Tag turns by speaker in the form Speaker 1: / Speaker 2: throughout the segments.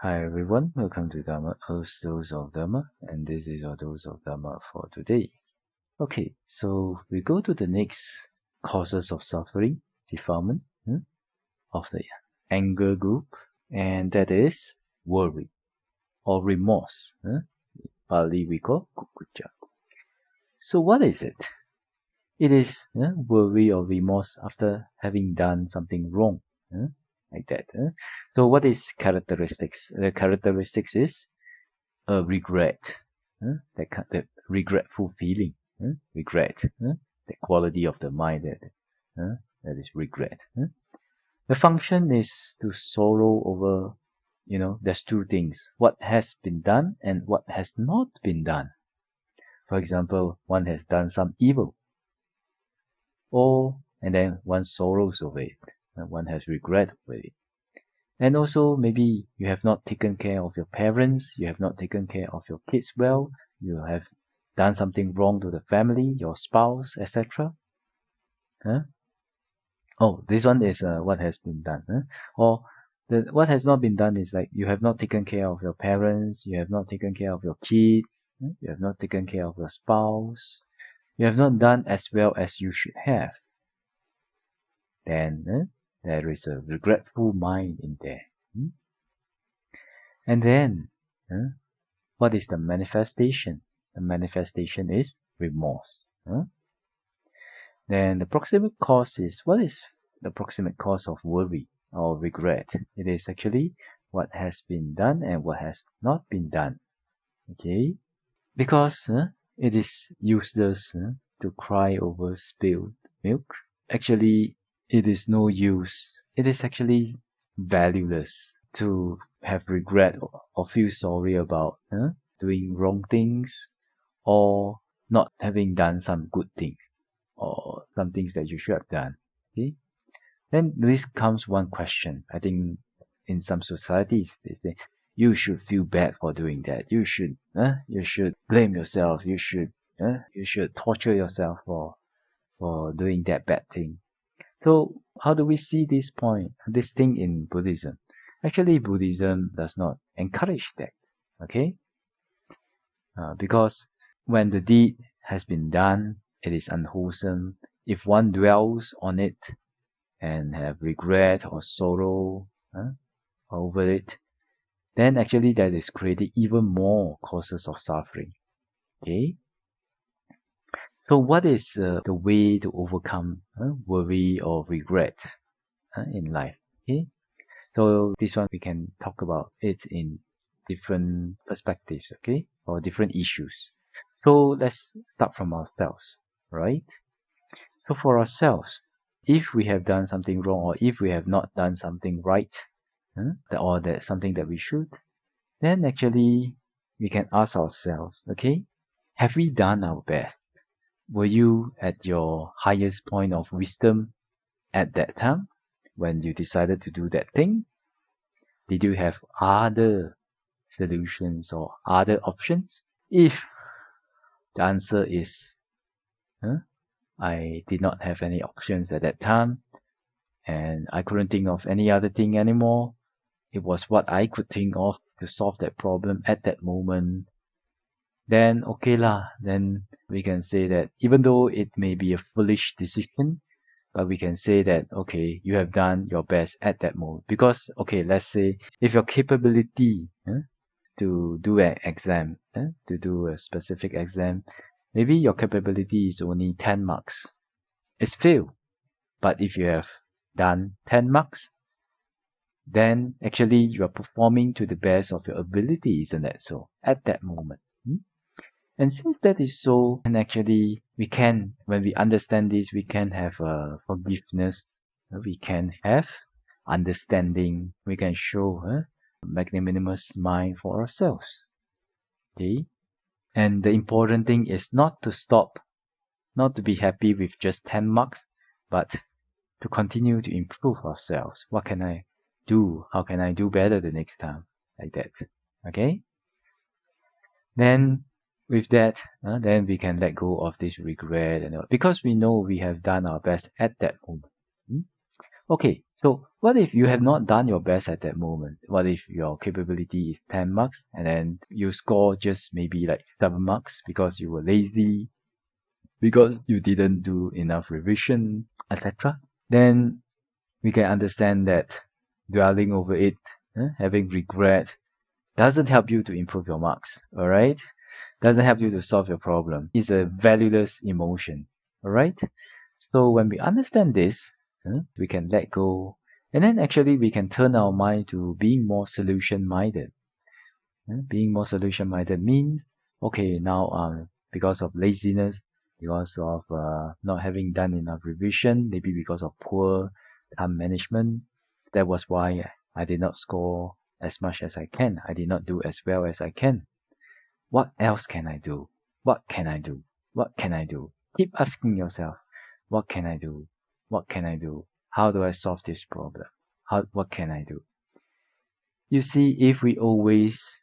Speaker 1: Hi everyone, welcome to Dharma, Dose of Dharma, and this is your dose of Dharma for today. Okay, so we go to the next causes of suffering, defilement of the anger group, and that is worry or remorse. Pali we call kukucha. So what is it? It is worry or remorse after having done something wrong. Like that. So what is characteristics? The characteristics is a regret. That regretful feeling. Regret. The quality of the mind that is regret. The function is to sorrow over, there's two things. What has been done and what has not been done. For example, one has done some evil. And then one sorrows over it. And one has regret over it. And also, maybe you have not taken care of your parents, you have not taken care of your kids well, you have done something wrong to the family, your spouse, etc. Oh, this one is what has been done. Or what has not been done is like you have not taken care of your parents, you have not taken care of your kids, you have not taken care of your spouse, you have not done as well as you should have. Then there is a regretful mind in there. And then, what is the manifestation? The manifestation is remorse. Then the proximate cause is, what is the proximate cause of worry or regret? It is actually what has been done and what has not been done. Okay? Because it is useless to cry over spilled milk. Actually, it is no use. It is actually valueless to have regret or feel sorry about doing wrong things or not having done some good things or some things that you should have done. Okay? Then this comes one question. I think in some societies they say you should feel bad for doing that. You should blame yourself. You should torture yourself for doing that bad thing. So how do we see this thing in Buddhism? Actually, Buddhism does not encourage that. Okay? Because when the deed has been done, it is unwholesome. If one dwells on it and have regret or sorrow over it, then actually that is creating even more causes of suffering. Okay? So what is the way to overcome worry or regret in life? Okay? So this one we can talk about it in different perspectives, okay? Or different issues. So let's start from ourselves, right? So for ourselves, if we have done something wrong or if we have not done something right, or that something that we should, then actually we can ask ourselves, okay, have we done our best? Were you at your highest point of wisdom at that time when you decided to do that thing? Did you have other solutions or other options? If the answer is, I did not have any options at that time and I couldn't think of any other thing anymore. It was what I could think of to solve that problem at that moment. Then okay lah, then we can say that even though it may be a foolish decision, but we can say that, okay, you have done your best at that moment. Because, okay, let's say if your capability to do an exam, to do a specific exam, maybe your capability is only 10 marks. It's fail. But if you have done 10 marks, then actually you are performing to the best of your ability, isn't that so? At that moment. And since that is so, and actually when we understand this, we can have forgiveness, we can have understanding, we can show magnanimous mind for ourselves. Okay? And the important thing is not to stop, not to be happy with just 10 marks, but to continue to improve ourselves. What can I do? How can I do better the next time? Like that. Okay? Then with that, then we can let go of this regret and all, because we know we have done our best at that moment. Okay, so What if you have not done your best at that moment? What if your capability is 10 marks and then you score just maybe like 7 marks because you were lazy, because you didn't do enough revision, etc.? Then we can understand that dwelling over it, having regret, doesn't help you to improve your marks, alright? Doesn't help you to solve your problem. It's a valueless emotion, alright? So when we understand this, we can let go, and then actually we can turn our mind to being more solution-minded. Being more solution-minded means, okay, now because of laziness, because of not having done enough revision, maybe because of poor time management, that was why I did not score as much as I can. I did not do as well as I can. What else can I do? What can I do? What can I do? Keep asking yourself, what can I do? What can I do? How do I solve this problem? What can I do? You see, if we always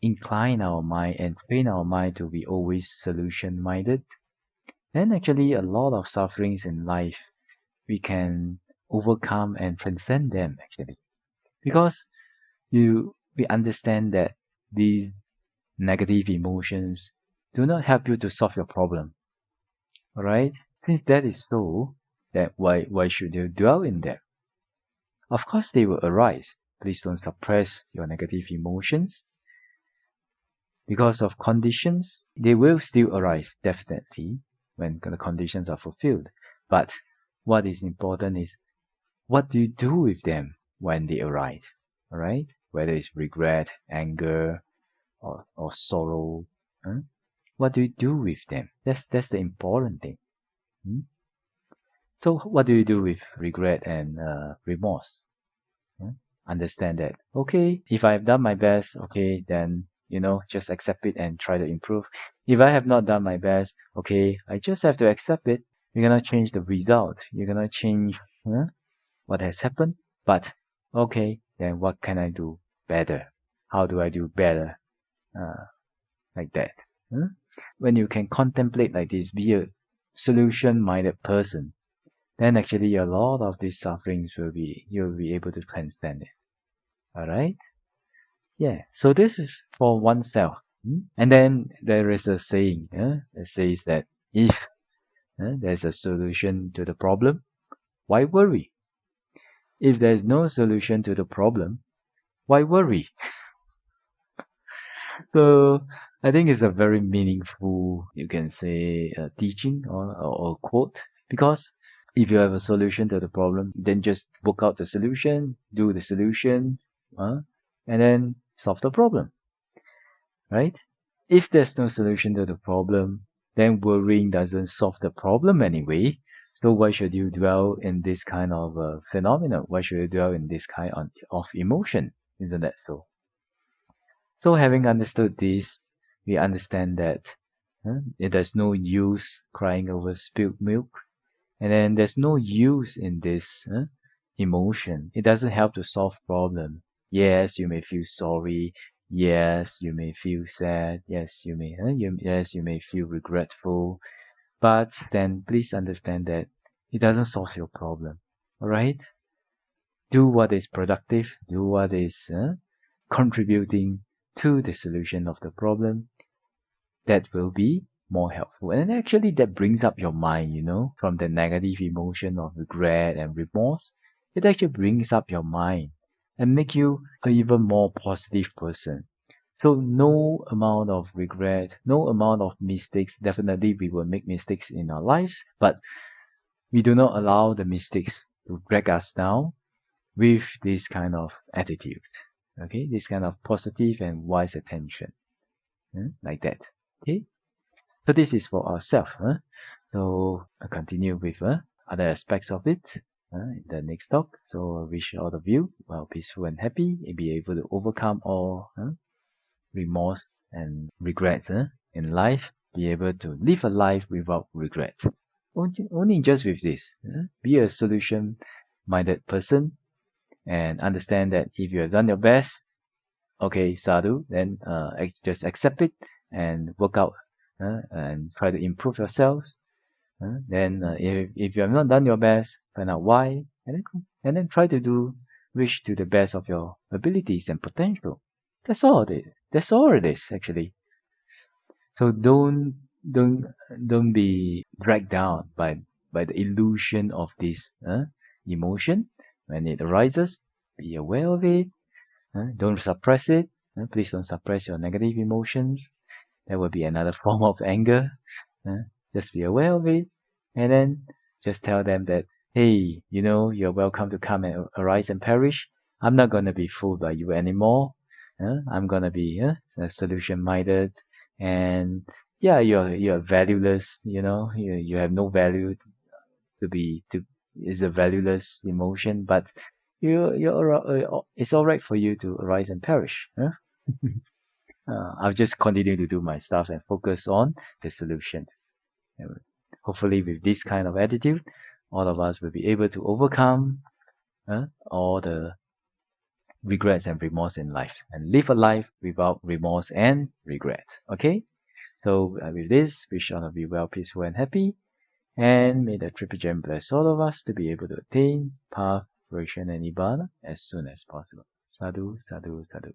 Speaker 1: incline our mind and train our mind to be always solution-minded, then actually a lot of sufferings in life we can overcome and transcend them actually. Because we understand that these negative emotions do not help you to solve your problem. Alright? Since that is so, then why should you dwell in them? Of course they will arise. Please don't suppress your negative emotions. Because of conditions, they will still arise, definitely, when the conditions are fulfilled. But what is important is, what do you do with them when they arise? Alright? Whether it's regret, anger, or sorrow. What do you do with them? That's the important thing. So what do you do with regret and remorse? Understand that, okay, if I've done my best, okay, then, just accept it and try to improve. If I have not done my best, okay, I just have to accept it. You're gonna change the result. You're gonna change what has happened. But, okay, then what can I do better? How do I do better? Like that. When you can contemplate like this, be a solution-minded person, then actually a lot of these sufferings you'll be able to transcend it. Alright? Yeah. So this is for oneself. And then there is a saying, that says that if there's a solution to the problem, why worry? If there's no solution to the problem, why worry? So I think it's a very meaningful, you can say, teaching or quote, because if you have a solution to the problem, then just work out the solution, do the solution, and then solve the problem, right? If there's no solution to the problem, then worrying doesn't solve the problem anyway. So why should you dwell in this kind of phenomenon? Why should you dwell in this kind of emotion? Isn't that so? So having understood this, we understand that there's no use crying over spilled milk. And then there's no use in this emotion. It doesn't help to solve problem. Yes, you may feel sorry. Yes, you may feel sad. Yes, you may feel regretful. But then please understand that it doesn't solve your problem. Alright? Do what is productive. Do what is contributing to the solution of the problem. That will be more helpful. And actually that brings up your mind, from the negative emotion of regret and remorse. It actually brings up your mind and make you an even more positive person. So no amount of regret, no amount of mistakes, definitely we will make mistakes in our lives, but we do not allow the mistakes to drag us down with this kind of attitude. Okay, this kind of positive and wise attention. Like that. Okay. So this is for ourselves. So I'll continue with other aspects of it in the next talk. So I wish all of you well, peaceful and happy, and be able to overcome all remorse and regrets in life. Be able to live a life without regrets. Only just with this. Be a solution-minded person and understand that if you have done your best, okay, sadhu, then just accept it and work out and try to improve yourself. Then if you have not done your best, find out why, and then try to do wish to the best of your abilities and potential. That's all it is. That's all it is, actually. So don't don't be dragged down by the illusion of this emotion when it arises. Be aware of it. Don't suppress it. Please don't suppress your negative emotions. That will be another form of anger. Just be aware of it, and then just tell them that, hey, you're welcome to come and arise and perish. I'm not gonna be fooled by you anymore. I'm gonna be solution minded, and yeah, you're valueless. You have no value to is a valueless emotion, but it's all right for you to arise and perish. I'll just continue to do my stuff and focus on the solution. And hopefully, with this kind of attitude, all of us will be able to overcome all the regrets and remorse in life and live a life without remorse and regret. Okay? So, with this, wish all of you well, peaceful, and happy. And may the Triple Gem bless all of us to be able to attain path, fruition, and Nibbana as soon as possible. Sadhu, sadhu, sadhu.